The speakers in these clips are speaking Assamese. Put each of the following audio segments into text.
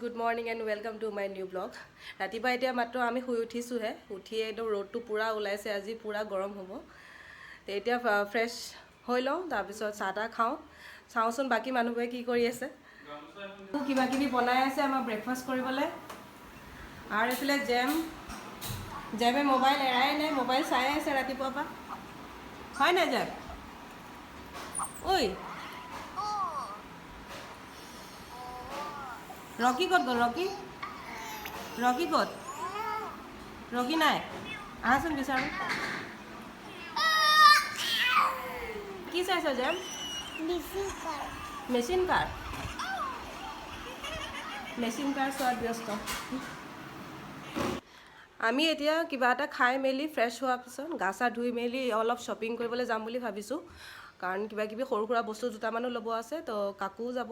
Good morning and welcome to my new blog. ৰাতিপুৱা এতিয়া মাত্ৰ আমি শুই উঠিছোঁহে, উঠি একদম ৰ'দটো পূৰা ওলাইছে, আজি পূৰা গৰম হ'ব। এতিয়া ফ্ৰেছ হৈ লওঁ, তাৰপিছত চাহ তাহ খাওঁ, চাওঁচোন বাকী মানুহবোৰে কি কৰি আছে। কিবা কিবি বনাই আছে আমাৰ ব্ৰেকফাষ্ট কৰিবলৈ। আৰু এইফালে জেমে মোবাইল এৰাই নাই, মোবাইল চাই আছে ৰাতিপুৱাৰ পৰা, হয় নাই জেম? ঐ ৰকি ক'ত গ'ল? ৰকি ক'ত? ৰকি নাই, আহাচোন বিচাৰোঁ। কি চাইছ জেম? মেচিন কাৰ চোৱাত ব্যস্ত। আমি এতিয়া কিবা এটা খাই মেলি ফ্ৰেছ হোৱাৰ পিছত গা চা ধুই মেলি অলপ শ্বপিং কৰিবলৈ যাম বুলি ভাবিছোঁ। কাৰণ কিবা কিবি সৰু সুৰা বস্তু দুটামানো ল'ব আছে, তো কাকুও যাব,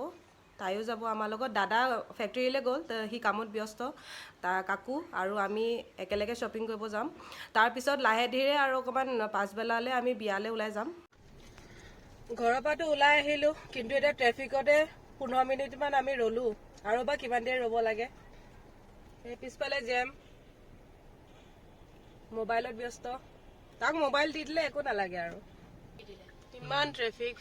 তাইও যাব আমাৰ লগত। দাদা ফেক্টৰীলৈ গ'ল, সি কামত ব্যস্ত। তাৰ কাকু আৰু আমি একেলগে শ্বপিং কৰিব যাম। তাৰপিছত লাহে ধীৰে আৰু অকণমান পাছবেলালৈ আমি বিয়ালৈ ওলাই যাম। ঘৰৰ পৰাতো ওলাই আহিলোঁ, কিন্তু এতিয়া ট্ৰেফিকতে 15 মিনিটমান আমি ৰ'লোঁ, আৰু বা কিমান দেৰি ৰ'ব লাগে। সেই পিছফালে জেম মোবাইলত ব্যস্ত, তাক মোবাইল দি দিলে একো নালাগে আৰু। ইমান ট্ৰেফিক।